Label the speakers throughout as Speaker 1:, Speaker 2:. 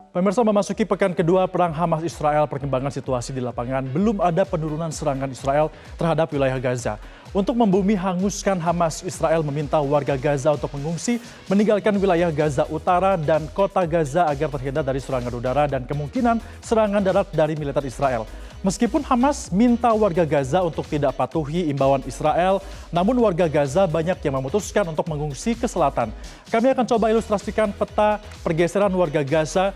Speaker 1: Pemirsa, memasuki pekan kedua perang Hamas Israel, perkembangan situasi di lapangan belum ada penurunan serangan Israel terhadap wilayah Gaza. Untuk membumi hanguskan Hamas, Israel meminta warga Gaza untuk mengungsi, meninggalkan wilayah Gaza Utara dan kota Gaza agar terhindar dari serangan udara dan kemungkinan serangan darat dari militer Israel. Meskipun Hamas minta warga Gaza untuk tidak patuhi imbauan Israel, namun warga Gaza banyak yang memutuskan untuk mengungsi ke selatan. Kami akan coba ilustrasikan peta pergeseran warga Gaza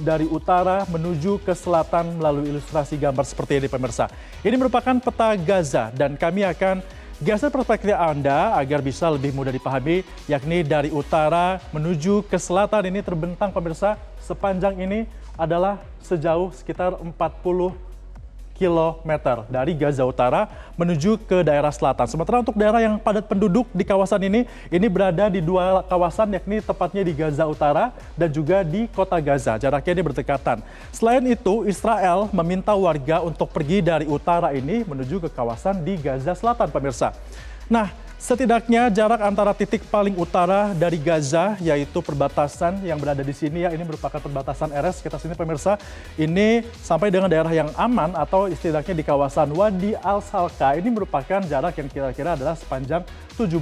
Speaker 1: dari utara menuju ke selatan melalui ilustrasi gambar seperti ini, pemirsa. Ini merupakan peta Gaza dan kami akan geser perspektif Anda agar bisa lebih mudah dipahami, yakni dari utara menuju ke selatan. Ini terbentang, pemirsa, sepanjang ini adalah sejauh sekitar 40 kilometer dari Gaza Utara menuju ke daerah selatan. Sementara untuk daerah yang padat penduduk di kawasan ini berada di dua kawasan, yakni tepatnya di Gaza Utara dan juga di kota Gaza. Jaraknya ini berdekatan. Selain itu, Israel meminta warga untuk pergi dari utara ini menuju ke kawasan di Gaza Selatan, pemirsa. Nah, setidaknya jarak antara titik paling utara dari Gaza, yaitu perbatasan yang berada di sini, ya, ini merupakan perbatasan Erez, kita sini, pemirsa, ini sampai dengan daerah yang aman atau setidaknya di kawasan Wadi Al-Salka, ini merupakan jarak yang kira-kira adalah sepanjang 17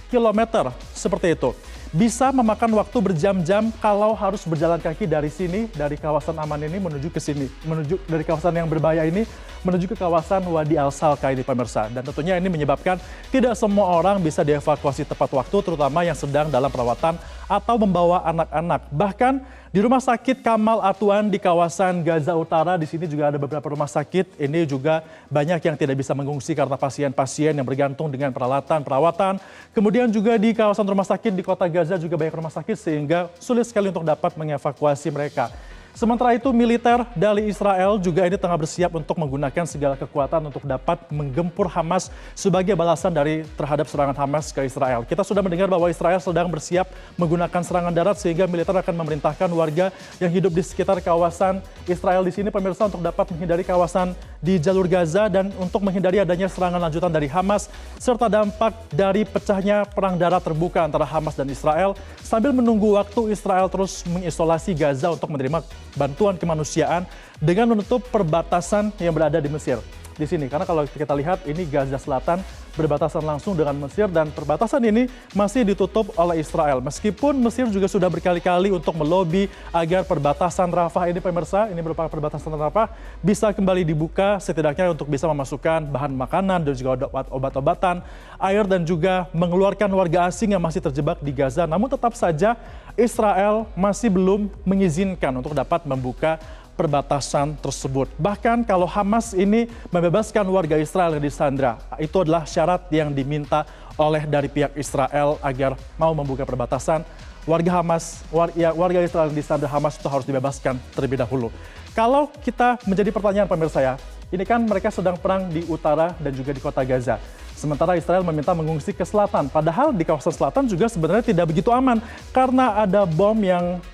Speaker 1: km, seperti itu. Bisa memakan waktu berjam-jam kalau harus berjalan kaki dari sini, dari kawasan aman ini menuju ke sini, menuju dari kawasan yang berbahaya ini menuju ke kawasan Wadi Al-Salka ini, pemirsa. Dan tentunya ini menyebabkan tidak semua orang bisa dievakuasi tepat waktu, terutama yang sedang dalam perawatan atau membawa anak-anak. Bahkan di Rumah Sakit Kamal Atuan di kawasan Gaza Utara, di sini juga ada beberapa rumah sakit. Ini juga banyak yang tidak bisa mengungsi karena pasien-pasien yang bergantung dengan peralatan, perawatan. Kemudian juga di kawasan rumah sakit di kota Gaza juga banyak rumah sakit sehingga sulit sekali untuk dapat mengevakuasi mereka. Sementara itu, militer dari Israel juga ini tengah bersiap untuk menggunakan segala kekuatan untuk dapat menggempur Hamas sebagai balasan terhadap serangan Hamas ke Israel. Kita sudah mendengar bahwa Israel sedang bersiap menggunakan serangan darat sehingga militer akan memerintahkan warga yang hidup di sekitar kawasan Israel di sini, pemirsa, untuk dapat menghindari kawasan di jalur Gaza dan untuk menghindari adanya serangan lanjutan dari Hamas serta dampak dari pecahnya perang darat terbuka antara Hamas dan Israel sambil menunggu waktu Israel terus mengisolasi Gaza untuk menerima bantuan kemanusiaan dengan menutup perbatasan yang berada di Mesir. Di sini, karena kalau kita lihat ini Gaza Selatan berbatasan langsung dengan Mesir dan perbatasan ini masih ditutup oleh Israel. Meskipun Mesir juga sudah berkali-kali untuk melobi agar perbatasan Rafah ini, pemirsa, ini merupakan perbatasan Rafah, bisa kembali dibuka setidaknya untuk bisa memasukkan bahan makanan dan juga obat-obatan, air dan juga mengeluarkan warga asing yang masih terjebak di Gaza. Namun tetap saja Israel masih belum mengizinkan untuk dapat membuka perbatasan tersebut. Bahkan kalau Hamas ini membebaskan warga Israel yang disandra, itu adalah syarat yang diminta oleh dari pihak Israel agar mau membuka perbatasan. Warga Israel yang disandra Hamas itu harus dibebaskan terlebih dahulu. Kalau kita menjadi pertanyaan, pemirsa, ya, ini kan mereka sedang perang di utara dan juga di kota Gaza. Sementara Israel meminta mengungsi ke selatan. Padahal di kawasan selatan juga sebenarnya tidak begitu aman karena ada bom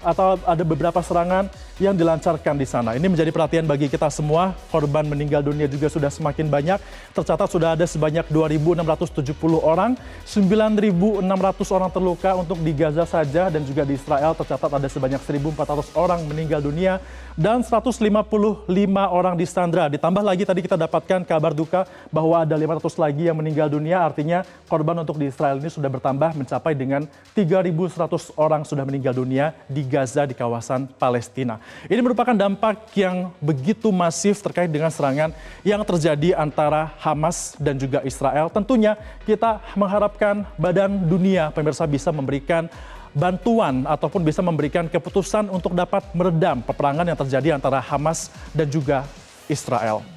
Speaker 1: atau ada beberapa serangan yang dilancarkan di sana. Ini menjadi perhatian bagi kita semua. Korban meninggal dunia juga sudah semakin banyak. Tercatat sudah ada sebanyak 2.670 orang, 9.600 orang terluka untuk di Gaza saja, dan juga di Israel tercatat ada sebanyak 1.400 orang meninggal dunia dan 155 orang disandra. Ditambah lagi tadi kita dapatkan kabar duka bahwa ada 500 lagi yang meninggal dunia, artinya korban untuk di Israel ini sudah bertambah mencapai dengan 3.100 orang sudah meninggal dunia di Gaza di kawasan Palestina. Ini merupakan dampak yang begitu masif terkait dengan serangan yang terjadi antara Hamas dan juga Israel. Tentunya kita mengharapkan badan dunia, pemirsa, bisa memberikan bantuan ataupun bisa memberikan keputusan untuk dapat meredam peperangan yang terjadi antara Hamas dan juga Israel.